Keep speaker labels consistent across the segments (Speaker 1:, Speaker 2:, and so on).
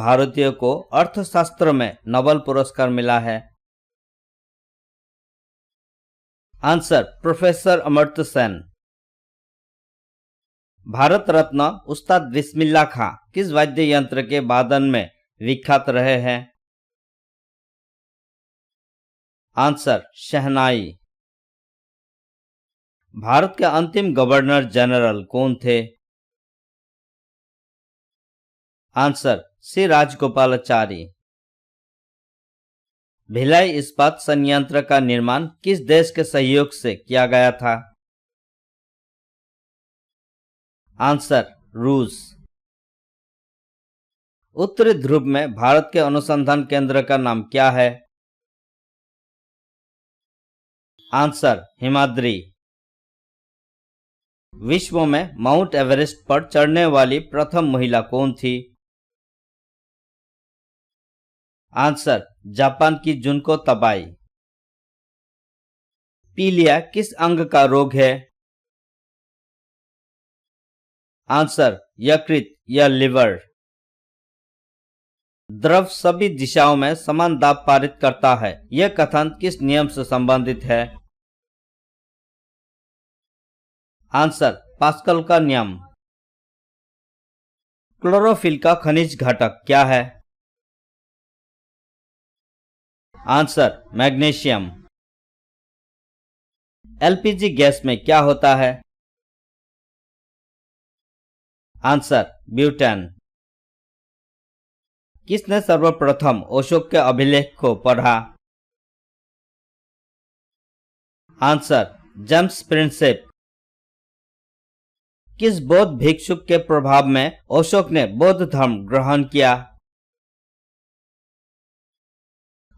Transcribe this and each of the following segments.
Speaker 1: भारतीय को अर्थशास्त्र में नोबेल पुरस्कार मिला है? Answer professor Amartya Sen. भारत रत्न उस्ताद बिस्मिल्लाह खां किस वाद्य यंत्र के वादन में विख्यात रहे हैं? आंसर शहनाई। भारत के अंतिम गवर्नर जनरल कौन थे? Answer C Rajagopalachari. भिलाई इस्पात संयंत्र का निर्माण किस देश के सहयोग से किया गया था? आंसर रूस। उत्तरी ध्रुव में भारत के अनुसंधान केंद्र का नाम क्या है? आंसर हिमाद्री। विश्व में माउंट एवरेस्ट पर चढ़ने वाली प्रथम महिला कौन थी? आंसर जापान की जुनको तबाई। पीलिया किस अंग का रोग है? आंसर यकृत या लिवर। द्रव सभी दिशाओं में समान दाब पारित करता है, यह कथन किस नियम से संबंधित है? आंसर पास्कल का नियम। क्लोरोफिल का खनिज घटक क्या है? Answer magnesium. एलपीजी गैस में क्या होता है? Answer butane. किसने सर्वप्रथम अशोक के अभिलेख को पढ़ा? Answer James Prinsep. किस बौद्ध भिक्षुक के प्रभाव में अशोक ने बौद्ध धर्म ग्रहण किया?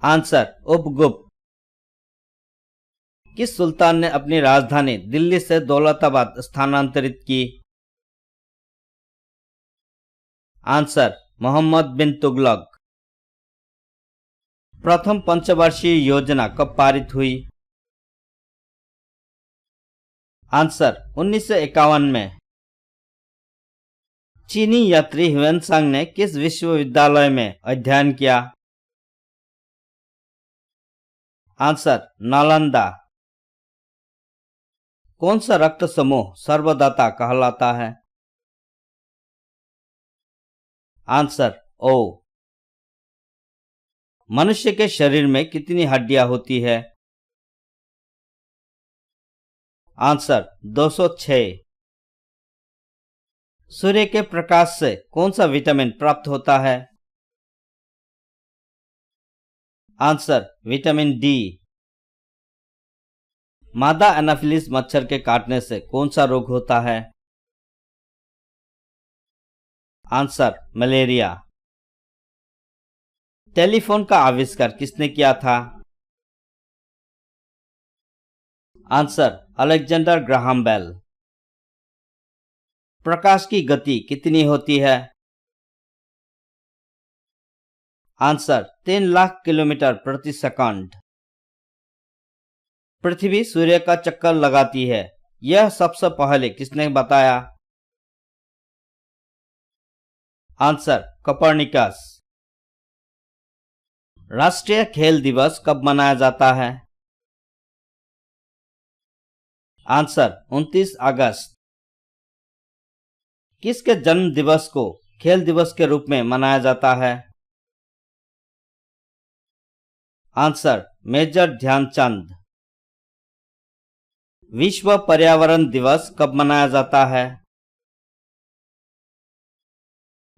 Speaker 1: आंसर उपगुप्त। किस सुल्तान ने अपनी राजधानी दिल्ली से दौलताबाद स्थानांतरित की? आंसर मोहम्मद बिन तुगलक। प्रथम पंचवर्षीय योजना कब पारित हुई? आंसर 1951 में। चीनी यात्री ह्वेनसांग ने किस विश्वविद्यालय में अध्ययन किया? आंसर नालंदा। कौन सा रक्त समूह सर्वदाता कहलाता है? आंसर ओ। मनुष्य के शरीर में कितनी हड्डियां होती है? आंसर 206। सूर्य के प्रकाश से कौन सा विटामिन प्राप्त होता है? Answer vitamin D. मादा एनाफिलिस मच्छर के काटने से कौन सा रोग होता है? Answer malaria. टेलीफोन का आविष्कार किसने किया था? Answer Alexander Graham Bell. प्रकाश की गति कितनी होती है? आंसर 3 लाख किलोमीटर प्रति सेकंड। पृथ्वी सूर्य का चक्कर लगाती है, यह सबसे पहले किसने बताया? Answer Copernicus. राष्ट्रीय खेल दिवस कब मनाया जाता है? आंसर 29 अगस्त। किसके जन्म दिवस को खेल दिवस के रूप में मनाया जाता है? Answer Major Dhyanchand. विश्व पर्यावरण दिवस कब मनाया जाता है?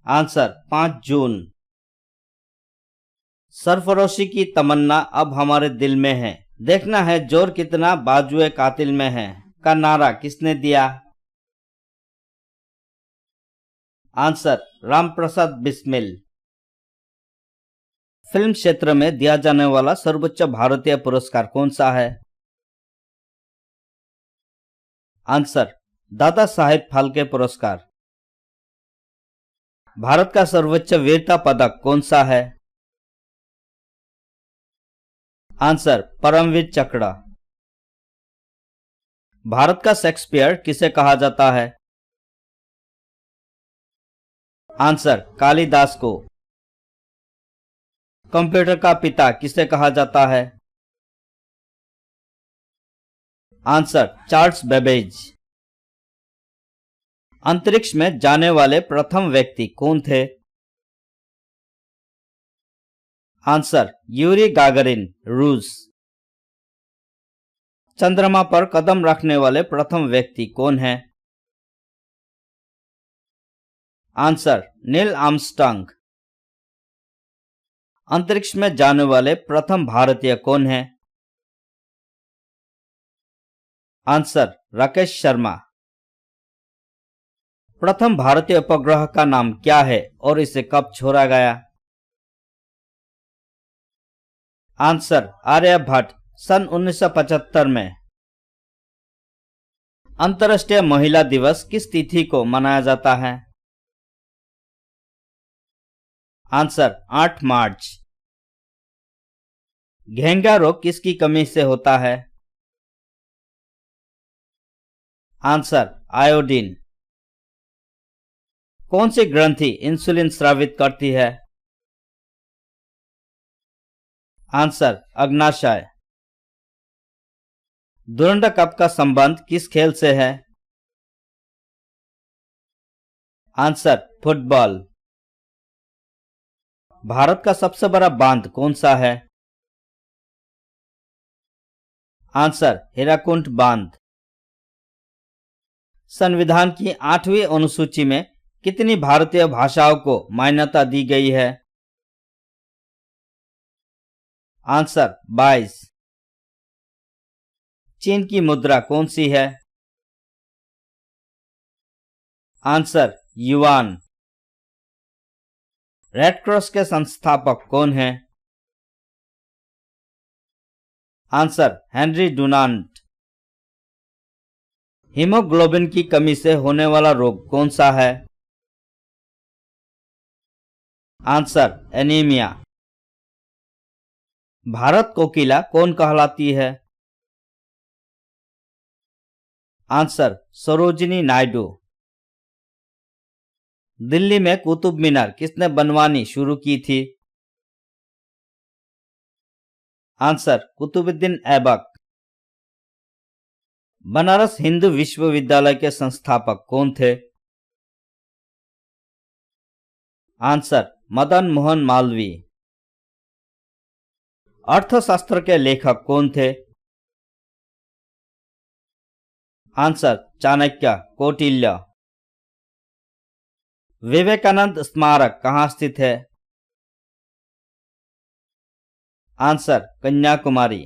Speaker 1: आंसर 5 जून। सरफरोशी की तमन्ना अब हमारे दिल में है, देखना है जोर कितना बाजुए कातिल में है का नारा किसने दिया? आंसर रामप्रसाद बिस्मिल। फिल्म क्षेत्र में दिया जाने वाला सर्वोच्च भारतीय पुरस्कार कौन सा है? आंसर दादा साहेब फाल्के पुरस्कार। भारत का सर्वोच्च वीरता पदक कौन सा है? आंसर परमवीर चक्र। भारत का शेक्सपियर किसे कहा जाता है? आंसर कालिदास को। कंप्यूटर का पिता किसे कहा जाता है? Answer Charles Babbage. अंतरिक्ष में जाने वाले प्रथम व्यक्ति कौन थे? आंसर यूरी गागरिन, रूस। चंद्रमा पर कदम रखने वाले प्रथम व्यक्ति कौन है? Answer Neil Armstrong. अंतरिक्ष में जाने वाले प्रथम भारतीय कौन है? आंसर राकेश शर्मा। प्रथम भारतीय उपग्रह का नाम क्या है और इसे कब छोड़ा गया? आंसर आर्यभट्ट, सन 1975 में। अंतर्राष्ट्रीय महिला दिवस किस तिथि को मनाया जाता है? आंसर 8 मार्च। घेंगा रोग किसकी कमी से होता है? Answer iodine. कौन सी ग्रंथि इंसुलिन स्रावित करती है? आंसर अग्नाशय। डुरंड कप का संबंध किस खेल से है? Answer football. भारत का सबसे बड़ा बांध कौन सा है? आंसर हीराकुंड बांध। संविधान की 8वीं अनुसूची में कितनी भारतीय भाषाओं को मान्यता दी गई है? आंसर 22। चीन की मुद्रा कौन सी है? Answer yuan. रेड क्रॉस के संस्थापक कौन हैं? Answer Henry Dunant. हीमोग्लोबिन की कमी से होने वाला रोग कौन सा है? Answer anaemia. भारत कोकिला कौन कहलाती है? आंसर सरोजिनी नायडू। दिल्ली में कुतुब मीनार किसने बनवानी शुरू की थी? आंसर कुतुबुद्दीन ऐबक। बनारस हिंदू विश्वविद्यालय के संस्थापक कौन थे? आंसर मदन मोहन मालवीय। अर्थशास्त्र के लेखक कौन थे? आंसर चाणक्य, कौटिल्य। विवेकानंद स्मारक कहाँ स्थित है? आंसर कन्याकुमारी।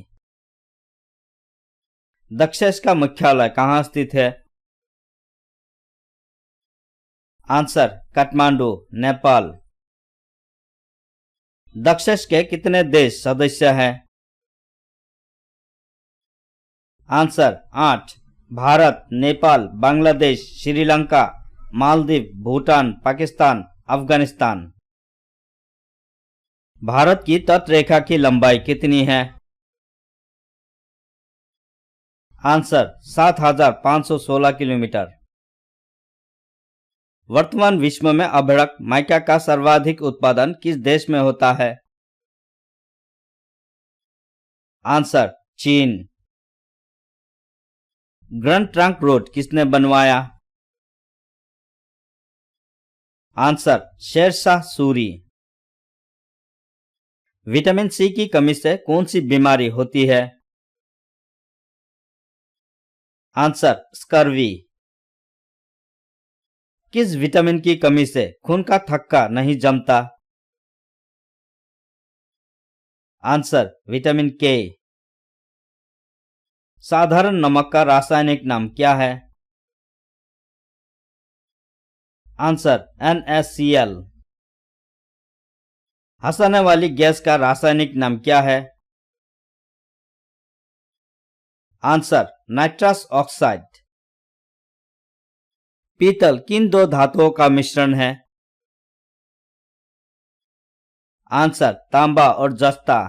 Speaker 1: दक्षेस का मुख्यालय कहाँ स्थित है? आंसर काठमांडू, नेपाल। दक्षेस के कितने देश सदस्य हैं? आंसर 8। भारत, नेपाल, बांग्लादेश, श्रीलंका, मालदीव, भूटान, पाकिस्तान, अफगानिस्तान। भारत की तटरेखा की लंबाई कितनी है? Answer 7516 kilometre. वर्तमान विश्व में अभ्रक माइका का सर्वाधिक उत्पादन किस देश में होता है? आंसर चीन। ग्रैंड ट्रंक रोड किसने बनवाया? Answer Sher Shah Suri. Vitamin C की कमी से कौन सी बीमारी होती है? Answer scurvy. किस विटामिन की कमी से खून का थक्का नहीं जमता? आंसर विटामिन के। साधारण नमक का रासायनिक नाम क्या है? Answer NaCl। हंसाने वाली गैस का रासायनिक नाम क्या है? Answer nitrous oxide. पीतल किन दो धातुओं का मिश्रण है? आंसर तांबा और जस्ता।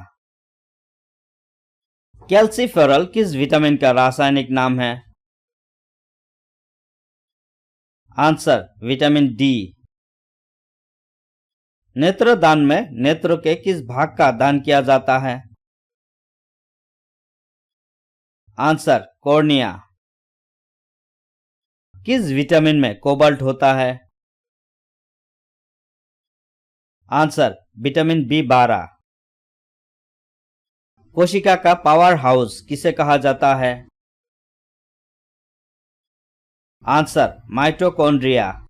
Speaker 1: कैल्सीफेरॉल किस विटामिन का रासायनिक नाम है? Answer vitamin D. नेत्रदान में नेत्रों के किस भाग का दान किया जाता है? Answer cornea. किस विटामिन में कोबाल्ट होता है? Answer vitamin B12. कोशिका का पावर हाउस किसे कहा जाता है? Answer mitochondria.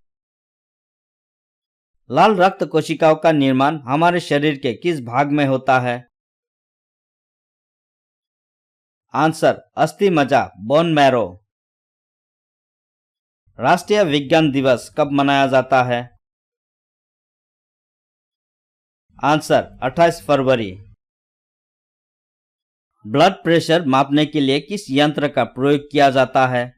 Speaker 1: लाल रक्त कोशिकाओं का निर्माण हमारे शरीर के किस भाग में होता है? आंसर अस्थि मज्जा, बोन मैरो। राष्ट्रीय विज्ञान दिवस कब मनाया जाता है? आंसर 28 फरवरी। ब्लड प्रेशर मापने के लिए किस यंत्र का प्रयोग किया जाता है?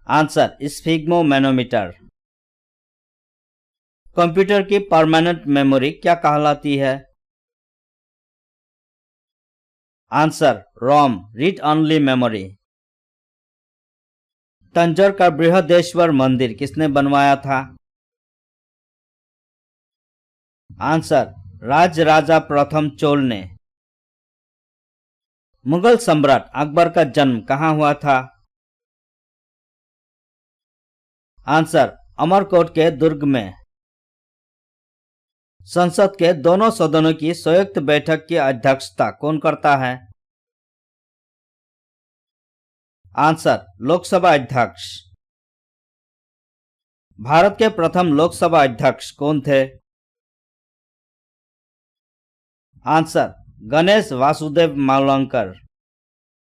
Speaker 1: Answer sphygmomanometer. कंप्यूटर की परमानेंट मेमोरी क्या कहलाती है? आंसर रोम, रीड ओनली मेमोरी। तंजौर का बृहदेश्वर मंदिर किसने बनवाया था? आंसर राजराजा प्रथम चोल ने। मुगल सम्राट अकबर का जन्म कहाँ हुआ था? आंसर अमरकोट के दुर्ग में। संसद के दोनों सदनों की संयुक्त बैठक की अध्यक्षता कौन करता है? आंसर लोकसभा अध्यक्ष। भारत के प्रथम लोकसभा अध्यक्ष कौन थे? आंसर गणेश वासुदेव मावलंकर।